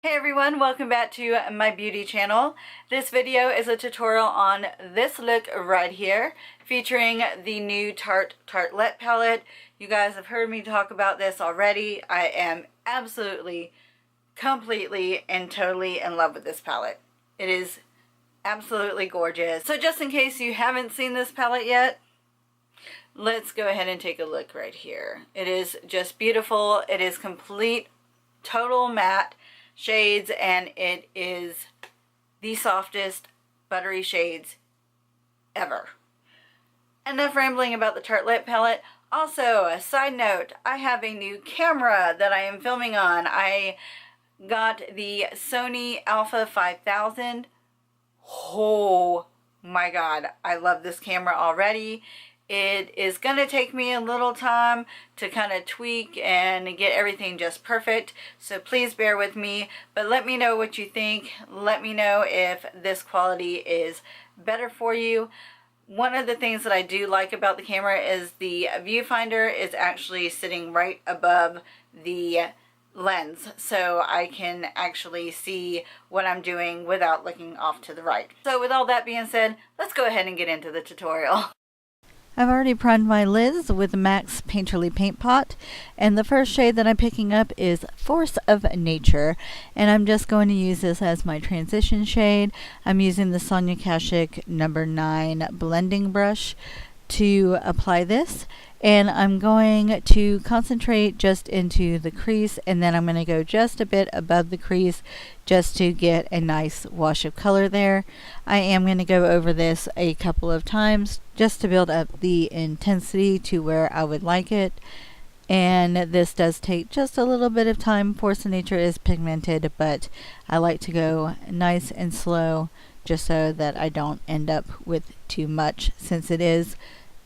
Hey everyone, welcome back to my beauty channel. This video is a tutorial on this look right here, featuring the new Tartelette palette. You guys have heard me talk about this already. I am absolutely, completely, and totally in love with this palette. It is absolutely gorgeous. So just in case you haven't seen this palette yet, let's go ahead and take a look right here. It is just beautiful. It is complete, total matte shades, and it is the softest buttery shades ever. Enough rambling about the Tartelette palette. Also, a side note, I have a new camera that I am filming on. I got the Sony Alpha 5000. Oh my god, I love this camera already. It is going to take me a little time to kind of tweak and get everything just perfect, so please bear with me, but let me know what you think. Let me know if this quality is better for you. One of the things that I do like about the camera is the viewfinder is actually sitting right above the lens, so I can actually see what I'm doing without looking off to the right. So with all that being said, let's go ahead and get into the tutorial. I've already primed my lids with the MAC's Painterly Paint Pot, and the first shade that I'm picking up is Force of Nature, and I'm just going to use this as my transition shade. I'm using the Sonia Kashuk number 9 blending brush to apply this, and I'm going to concentrate just into the crease, and then I'm going to go just a bit above the crease just to get a nice wash of color there. I am going to go over this a couple of times just to build up the intensity to where I would like it, and this does take just a little bit of time. Force of Nature is pigmented, but I like to go nice and slow just so that I don't end up with too much, since it is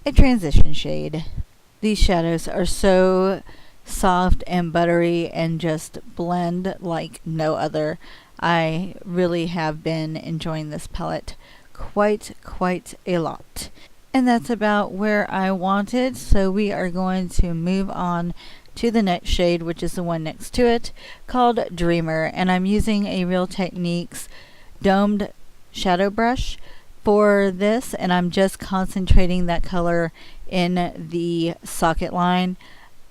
a transition shade. These shadows are so soft and buttery and just blend like no other. I really have been enjoying this palette quite a lot. And that's about where I wanted, so we are going to move on to the next shade, which is the one next to it, called Dreamer, and I'm using a Real Techniques domed shadow brush for this, and I'm just concentrating that color in the socket line,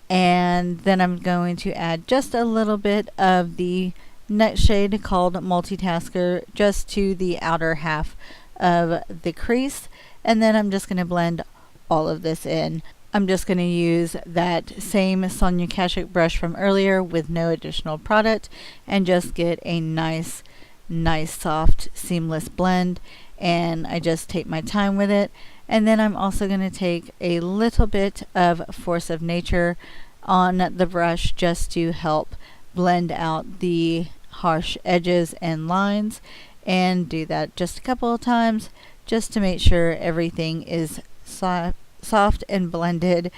and then I'm going to add just a little bit of the next shade called Multitasker just to the outer half of the crease, and then I'm just going to blend all of this in. I'm just going to use that same Sonia Kashuk brush from earlier with no additional product and just get a nice soft seamless blend, and I just take my time with it. And then I'm also going to take a little bit of Force of Nature on the brush just to help blend out the harsh edges and lines, and do that just a couple of times just to make sure everything is soft and blended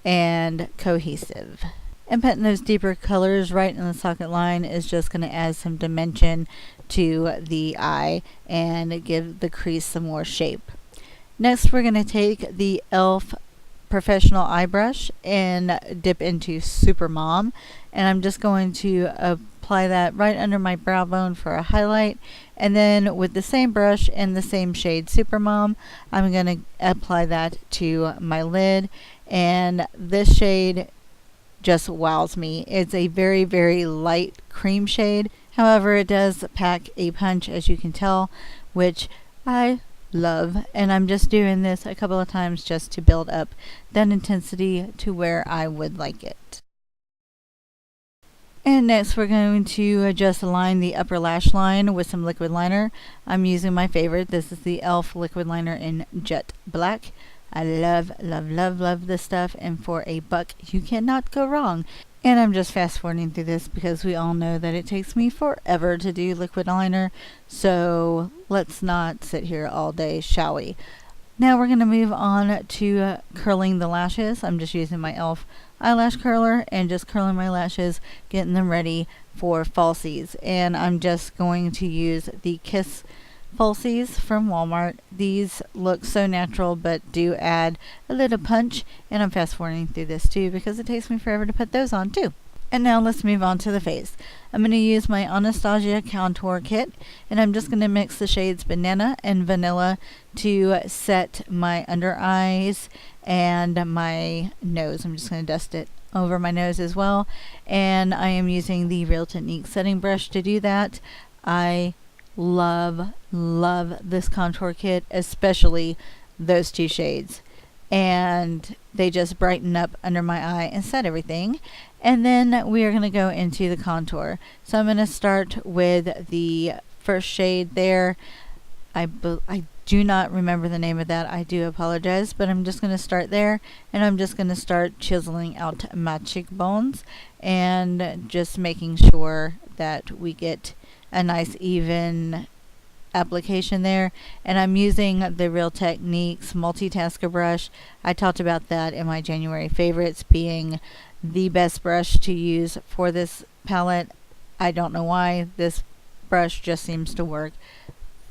and cohesive. And putting those deeper colors right in the socket line is just going to add some dimension to the eye and give the crease some more shape. Next, we're going to take the e.l.f. professional eye brush and dip into Super Mom, and I'm just going to apply that right under my brow bone for a highlight, and then with the same brush and the same shade Super Mom, I'm going to apply that to my lid, and this shade just wows me. It's a very light cream shade, however it does pack a punch, as you can tell, which I love, and I'm just doing this a couple of times just to build up that intensity to where I would like it. And next we're going to just align the upper lash line with some liquid liner. I'm using my favorite. This is the e.l.f. liquid liner in Jet Black. I love this stuff, and for a buck you cannot go wrong. And I'm just fast forwarding through this because we all know that it takes me forever to do liquid liner, so let's not sit here all day, shall we? Now we're going to move on to curling the lashes. I'm just using my e.l.f. eyelash curler and just curling my lashes, getting them ready for falsies. And I'm just going to use the Kiss falsies from Walmart. These look so natural but do add a little punch, and I'm fast forwarding through this too because it takes me forever to put those on too. And now let's move on to the face. I'm going to use my Anastasia Contour Kit, and I'm just going to mix the shades Banana and Vanilla to set my under eyes and my nose. I'm just going to dust it over my nose as well, and I am using the Real Technique setting brush to do that. I love this contour kit, especially those two shades, and they just brighten up under my eye and set everything. And then we are going to go into the contour. So I'm going to start with the first shade there. I do not remember the name of that. I do apologize, but I'm just going to start there, and I'm just going to start chiseling out my cheekbones and just making sure that we get a nice even application there. And I'm using the Real Techniques multitasker brush. I talked about that in my January favorites being the best brush to use for this palette. I don't know why. This brush just seems to work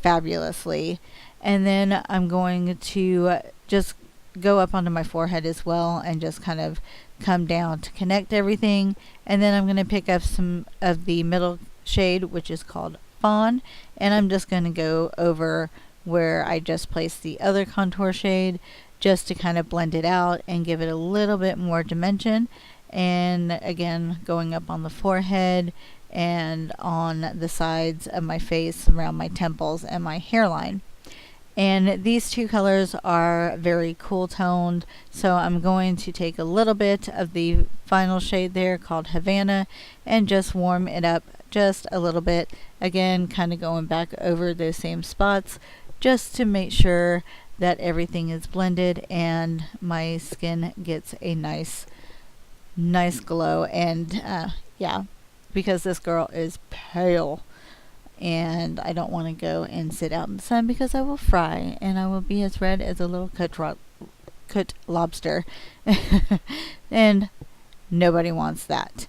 fabulously. And then I'm going to just go up onto my forehead as well and just kind of come down to connect everything. And then I'm going to pick up some of the middle shade, which is called Fawn, and I'm just going to go over where I just placed the other contour shade just to kind of blend it out and give it a little bit more dimension. And again, going up on the forehead and on the sides of my face, around my temples and my hairline. And these two colors are very cool toned, so I'm going to take a little bit of the final shade there called Havana and just warm it up just a little bit. Again, kind of going back over those same spots just to make sure that everything is blended and my skin gets a nice glow. And yeah, because this girl is pale and I don't want to go and sit out in the sun because I will fry and I will be as red as a little cooked lobster. And nobody wants that.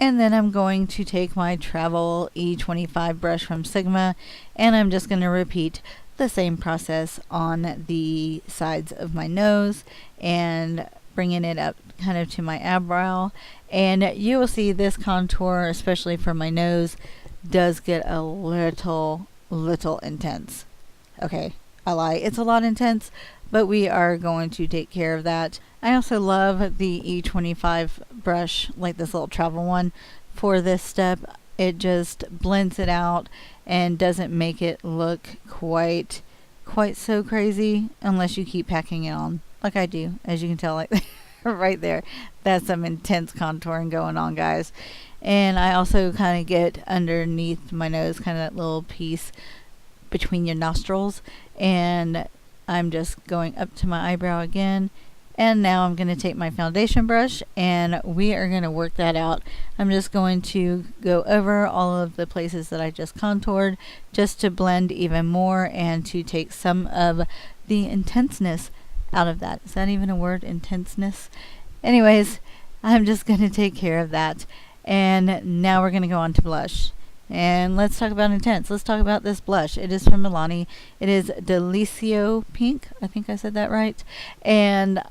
And then I'm going to take my Travel E25 brush from Sigma, and I'm just going to repeat the same process on the sides of my nose and bringing it up kind of to my eyebrow. And you will see this contour, especially for my nose, does get a little intense. Okay, I lie. It's a lot intense, but we are going to take care of that. I also love the E25 brush, like this little travel one, for this step. It just blends it out and doesn't make it look quite so crazy unless you keep packing it on, like I do, as you can tell, like right there. That's some intense contouring going on, guys. And I also kind of get underneath my nose, kind of that little piece between your nostrils, and I'm just going up to my eyebrow again. And now I'm going to take my foundation brush and we are going to work that out. I'm just going to go over all of the places that I just contoured just to blend even more and to take some of the intenseness out of that. Is that even a word, intenseness? Anyways, I'm just going to take care of that. And now we're going to go on to blush. And let's talk about intense. Let's talk about this blush. It is from Milani. It is Delicio Pink. I think I said that right. And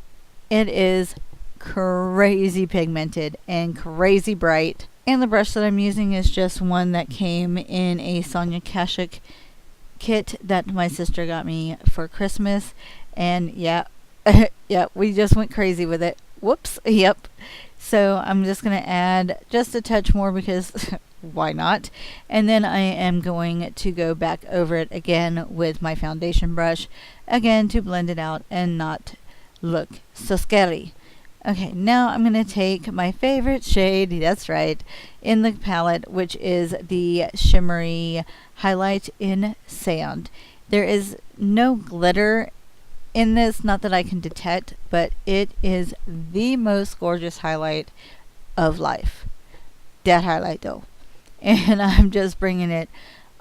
it is crazy pigmented and crazy bright. And the brush that I'm using is just one that came in a Sonia Kashuk kit that my sister got me for Christmas. And yeah, yeah, we just went crazy with it. Whoops. Yep. So I'm just going to add just a touch more because why not? And then I am going to go back over it again with my foundation brush, again to blend it out and not look so scary. Okay, now I'm going to take my favorite shade, that's right, in the palette, which is the Shimmery Highlight in Sand. There is no glitter in this, not that I can detect, but it is the most gorgeous highlight of life. That highlight though. And I'm just bringing it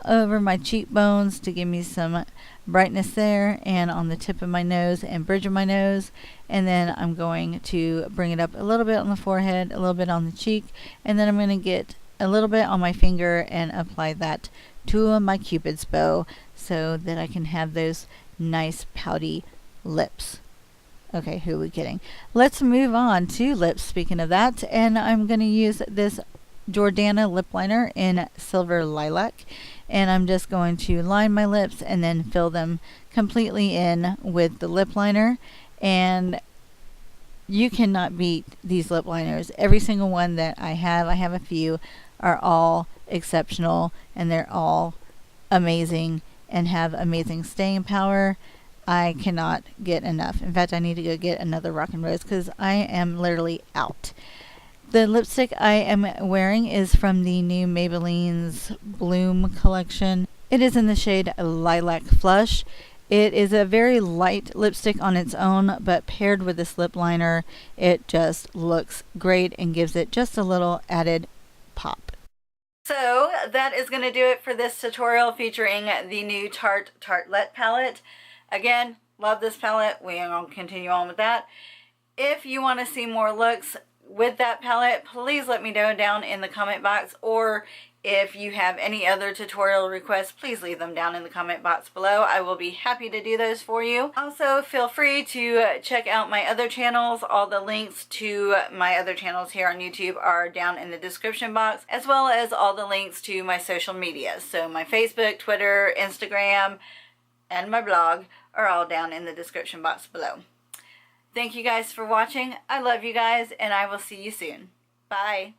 over my cheekbones to give me some brightness there and on the tip of my nose and bridge of my nose. And then I'm going to bring it up a little bit on the forehead, a little bit on the cheek, and then I'm going to get a little bit on my finger and apply that to my Cupid's bow so that I can have those nice pouty lips. Okay, who are we kidding? Let's move on to lips, speaking of that. And I'm going to use this Jordana lip liner in Silver Lilac. And I'm just going to line my lips and then fill them completely in with the lip liner. And you cannot beat these lip liners. Every single one that I have a few, are all exceptional. And they're all amazing and have amazing staying power. I cannot get enough. In fact, I need to go get another Rock and Rose because I am literally out. The lipstick I am wearing is from the new Maybelline's Bloom collection. It is in the shade Lilac Flush. It is a very light lipstick on its own, but paired with this lip liner, it just looks great and gives it just a little added pop. So that is going to do it for this tutorial featuring the new Tartelette palette. Again, love this palette. We are going to continue on with that. If you want to see more looks with that palette, please let me know down in the comment box, or if you have any other tutorial requests, please leave them down in the comment box below. I will be happy to do those for you. Also, feel free to check out my other channels. All the links to my other channels here on YouTube are down in the description box, as well as all the links to my social media. So my Facebook, Twitter, Instagram, and my blog are all down in the description box below. Thank you guys for watching. I love you guys, and I will see you soon. Bye.